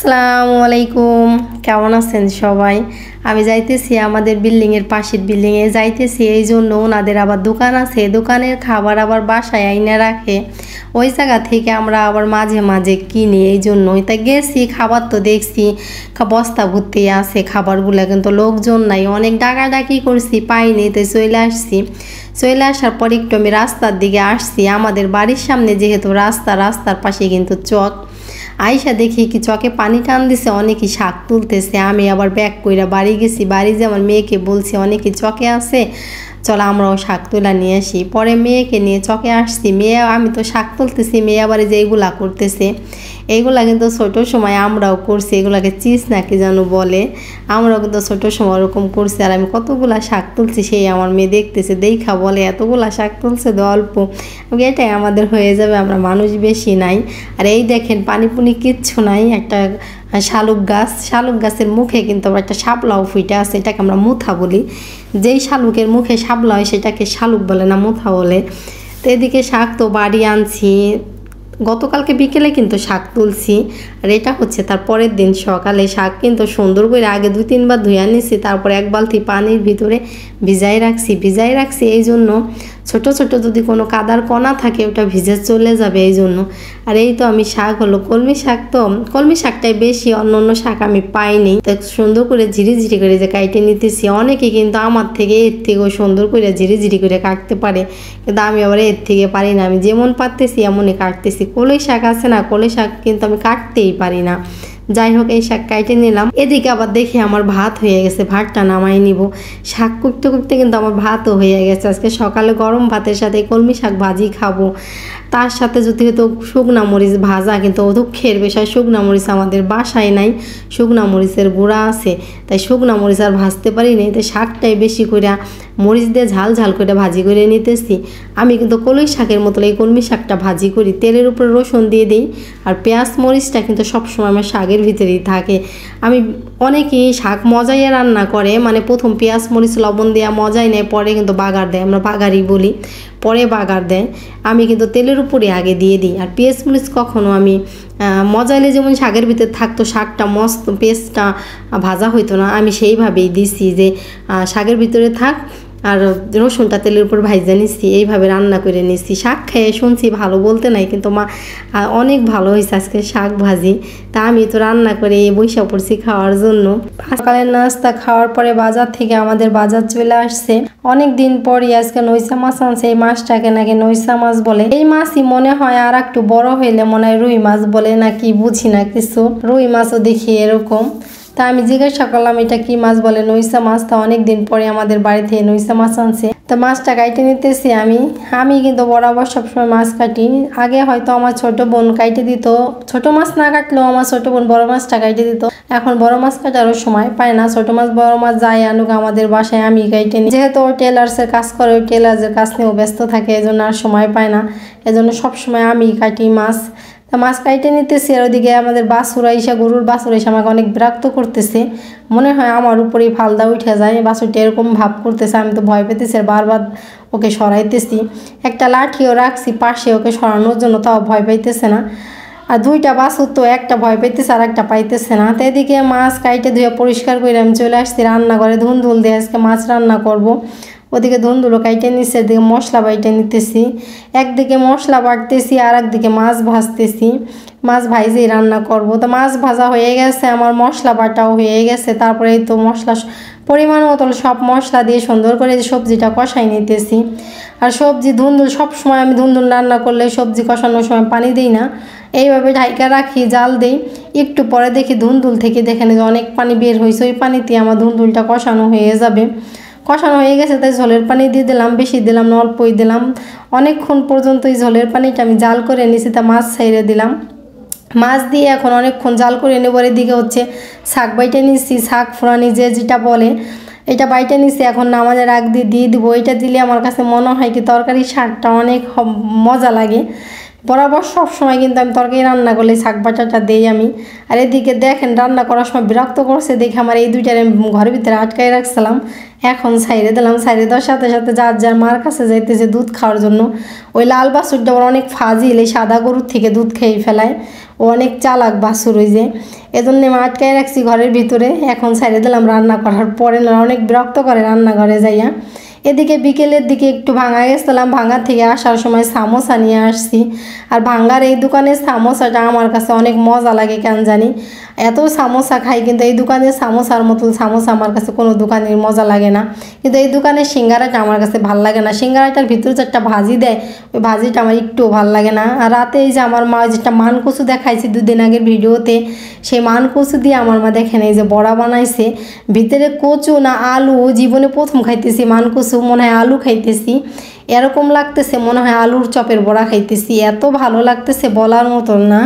আসসালামু আলাইকুম, কেমন আছেন সবাই? আমি যাইতেছি আমাদের বিল্ডিংয়ের পাশের বিল্ডিংয়ে যাইতেছি, এই জন্য ওনাদের আবার দোকান আছে, দোকানের খাবার আবার বাসায় আইনে রাখে। ওই জায়গা থেকে আমরা আবার মাঝে মাঝে কিনি, এই জন্যই তা গেছি। খাবার তো দেখছি বস্তা ভর্তি আছে খাবারগুলো, কিন্তু লোকজন নাই, অনেক ডাকাডাকি করছি, পাইনি, তো চলে আসছি। চলে আসার পর একটু আমি রাস্তার দিকে আসছি। আমাদের বাড়ির সামনে যেহেতু রাস্তার পাশে কিন্তু চক। আইসা দেখি কি চকে পানি টান দিছে, অনেকেই শাক তুলতেছে। আমি আবার ব্যাগ কইরা বাড়ি গেছি। বাড়ি যে আমার মেয়েকে বলছি অনেকে চকে আছে, চলো আমরাও শাক তোলা নিয়ে আসি। পরে মেয়েকে নিয়ে চকে আসছি। আমি তো শাক তুলতেছি, মেয়ে আবার যে এইগুলা করতেছে। এইগুলা কিন্তু ছোটো সময় আমরাও করছি, এগুলাকে চিজ নাকি যেন বলে, আমরাও কিন্তু ছোটো সময় ওরকম করছি। আর আমি কতগুলা শাক তুলছি, সেই আমার মেয়ে দেখতেছে, দেখা বলে এতগুলা শাক তুলছে তো অল্প, এটাই আমাদের হয়ে যাবে, আমরা মানুষ বেশি নাই। আর এই দেখেন পানি পুনি কিচ্ছু নাই, একটা শালুক গাছের মুখে কিন্তু একটা শাপলাও ফুইটা আছে, এটাকে আমরা মুথা বলি। যেই শালুকের মুখে শাপলা হয় সেটাকে শালুক বলে না, মুথা বলে। তো এদিকে শাক তো বাড়ি আনছি, গতকালকে বিকেলে কিন্তু শাক তুলছি। আর এটা হচ্ছে তার পরের দিন সকালে। শাক কিন্তু সুন্দর করে আগে 2-3 বার ধুয়ে নিছি, তারপরে এক বালতি পানির ভিতরে ভিজাই রাখছি এই জন্য ছোট ছোট যদি কোনো কাদার কণা থাকে ওটা ভিজে চলে যাবে, এই জন্য। আর এই তো আমি শাক হলো কলমি শাক, তো কলমি শাকটাই বেশি, অন্য শাক আমি পাইনি। তো সুন্দর করে ঝিরি করে যে কাটে নিতেছি। অনেকে কিন্তু আমার থেকে এর থেকেও সুন্দর করে ঝিরি করে কাটতে পারে, কিন্তু আমি আবার এর থেকে পারি না। আমি যেমন পারতেছি এমনই কাটতেছি। কলই শাক আছে না, কলই শাক কিন্তু আমি কাটতেই পারি না। যাই হোক, এই শাক কাটে নিলাম। এদিকে আবার দেখি আমার ভাত হয়ে গেছে, ভাতটা নামাই নিব। শাক করতে কিন্তু আমার ভাতও হয়ে গেছে। আজকে সকালে গরম ভাতের সাথে কলমি শাক ভাজি খাবো, তার সাথে যদি হয়তো শুকনা মরিচ ভাজা, কিন্তু দুঃখের বিষয় শুকনা মরিচ আমাদের বাসায় নাই। শুকনা মরিচের গুঁড়া আছে, তাই শুকনা মরিচ আর ভাজতে পারি নাই। তাই শাকটাই বেশি করে মরিচ দিয়ে ঝাল করে ভাজি করে নিতেছি। আমি কিন্তু কলই শাকের মতো এই কলমি শাকটা ভাজি করি, তেলের উপরে রসুন দিয়ে দিই। আর পেঁয়াজ মরিচটা কিন্তু সবসময় আমার শাকের ভিতরেই থাকে। আমি অনেকেই শাক মজাইয়ে রান্না করে, মানে প্রথম পেঁয়াজ মরিচ লবণ দেওয়া মজাই নেয়, পরে কিন্তু বাগার দেয়, আমরা বাগারই বলি, পরে বাগার দেয়। আমি কিন্তু তেলের উপরে আগে দিয়ে দিই। আর পেঁয়াজ মরিচ কখনো আমি মজাইলে যেমন শাকের ভিতরে থাকতো, শাকটা মস্ত পেঁয়াজটা ভাজা হইতো না, আমি সেইভাবেই দিছি যে শাকের ভিতরে থাক, আর রসুনটা তেলের উপর ভাইজা নিচ্ছি, এইভাবে রান্না করে নিচ্ছি। শাক খেয়ে শুনছি ভালো, বলতে নাই, কিন্তু মা অনেক ভালো হয়েছে আজকে শাক ভাজি। তা আমি তো রান্না করে বৈশা পড়ছি খাওয়ার জন্য। সকালের নাস্তা খাওয়ার পরে বাজার থেকে আমাদের বাজার চলে আসছে। অনেক দিন পরই আজকে নইসা মাছ আনছে। এই মাছটাকে নাকি নইসা মাছ বলে। এই মাছই মনে হয় আর একটু বড় হইলে মনে হয় রুই মাছ বলে, নাকি বুঝি না কিছু। রুই মাছও দেখি এরকম। তা আমি জিজ্ঞাসা করলাম এটা কি মাছ বলে, নইসা মাছ। তা অনেক দিন পরে আমাদের বাড়ি থেকে নইসা মাছ আনছে। তো মাছটা কাইটে নিতেছি আমি কিন্তু বরাবর সবসময় মাছ কাটি। আগে হয়তো আমার ছোট বোন কাইটে দিত, ছোট মাছ না কাটলেও আমার ছোট বোন বড় মাছটা কাইটে দিত। এখন বড় মাছ কাটারও সময় পায় না, ছোট মাছ বড় মাছ যাই আনুক আমাদের বাসায় আমি কাইটে নিই। যেহেতু ও টেলার্সের কাজ করে, ওই টেলার্সের কাজ নিয়েও ব্যস্ত থাকে, এজন্য আর সময় পায় না, এজন্য সবসময় আমি কাটি মাছ। তা মাছ কাইটে নিতেছি। আর ওদিকে আমাদের বাছুরা ইসা, গরুর বাছুরা ইসা আমাকে অনেক বিরক্ত করতেছে, মনে হয় আমার উপরেই ফালদা উঠে যায়। বাছুরটা এরকম ভাব করতেছে, আমি তো ভয় পেতেছি, আর বারবার ওকে সরাইতেছি। একটা লাঠিও রাখছি পাশে ওকে সরানোর জন্য, তাও ভয় পাইতেছে না। আর 2টা বাছুর তো, একটা ভয় পাইতেছে আর একটা পাইতেছে না। তো এদিকে মাছ কাইটে ধুয়ে পরিষ্কার করে আমি চলে আসছি রান্নাঘরে। ধুন্দুল দিয়ে আজকে মাছ রান্না করব। ওদিকে ধুন্দুলো কাইটে নিচ্ছে, এদিকে মশলা বাইটে নিতেছি। একদিকে মশলা বাটতেছি আর একদিকে মাছ ভাজতেছি। মাছ ভাইজেই রান্না করব। তো মাছ ভাজা হয়ে গেছে, আমার মশলা বাটাও হয়ে গেছে। তারপরে এই তো মশলা পরিমাণ মতো সব মশলা দিয়ে সুন্দর করে সবজিটা কষাই নিতেছি। আর সবজি ধুন্দুল সবসময় আমি ধুন্দুল রান্না করলে সবজি কষানোর সময় পানি দিই না, এইভাবে ঢাইকা রাখি, জাল দিই। একটু পরে দেখি ধুন্দুল থেকে দেখেন যে অনেক পানি বের হয়েছে, ওই পানিতে আমার ধুন্দুলটা কষানো হয়ে যাবে। কষানো হয়ে গেছে, তাই ঝোলের পানি দিয়ে দিলাম, বেশি দিলাম না, অল্পই দিলাম। অনেকক্ষণ পর্যন্ত এই ঝোলের পানিটা আমি জাল করে নিয়েছি। তা মাছ ছেড়ে দিলাম, মাছ দিয়ে এখন অনেকক্ষণ জাল করে নেব। এদিকে হচ্ছে শাক বাইটে নিচ্ছি, শাক ফোড়ানি যেটা বলে, এটা বাইটে নিচ্ছি। এখন নামাজের আগ দিয়ে দিব। এটা দিলে আমার কাছে মনে হয় কি তরকারি শাকটা অনেক মজা লাগে, বরাবর সব সময় কিন্তু আমি তরকারি রান্না করলে শাক বাটাটা দেই আমি। আর এদিকে দেখেন রান্না করার সময় বিরক্ত করছে দেখে আমার এই দুইটারে ঘরের ভিতরে আটকাই রাখছিলাম, এখন সাইডে দিলাম। সাইডে দেওয়ার সাথে সাথে যার মার কাছে যাইতেছে দুধ খাওয়ার জন্য। ওই লাল বাছুরটা ওর অনেক ফাজিল, এই সাদা গরুর থেকে দুধ খেয়ে ফেলায়, ও অনেক চালাক বাছুর ওই যে, এজন্য আমি আটকাই রাখছি ঘরের ভিতরে। এখন সাইডে দিলাম রান্না করার পরে না অনেক বিরক্ত করে রান্নাঘরে যাইয়া। এদিকে বিকেলের দিকে একটু ভাঙা গেছিলাম, ভাঙার থেকে আসার সময় সামোসা নিয়ে আসছি। আর ভাঙ্গার এই দোকানের সামোসাটা আমার কাছে অনেক মজা লাগে কেন জানি, এত সামোসা খাই কিন্তু এই দোকানের সামোসার মতন সামোসা আমার কাছে কোনো দোকানের মজা লাগে না। কিন্তু এই দোকানের সিঙ্গারাটা আমার কাছে ভাল লাগে না, সিঙ্গারাটার ভিতরে যে একটা ভাজি দেয় ওই ভাজিটা আমার একটুও ভাল লাগে না। আর রাতে এই যে আমার মা যেটা মান কচু দেখাইছে 2 দিন আগের ভিডিওতে, সেই মান কচু দিয়ে আমার মা দেখেন এই যে বড়া বানাইছে, ভিতরে কচু না আলু, জীবনে প্রথম খাইতেছি মান কচু, মনে হয় আলু খাইতেছি এরকম লাগতেছে, মনে হয় আলুর চপের বড়া খাইতেছি, এত ভালো লাগতেছে বলার মতন না।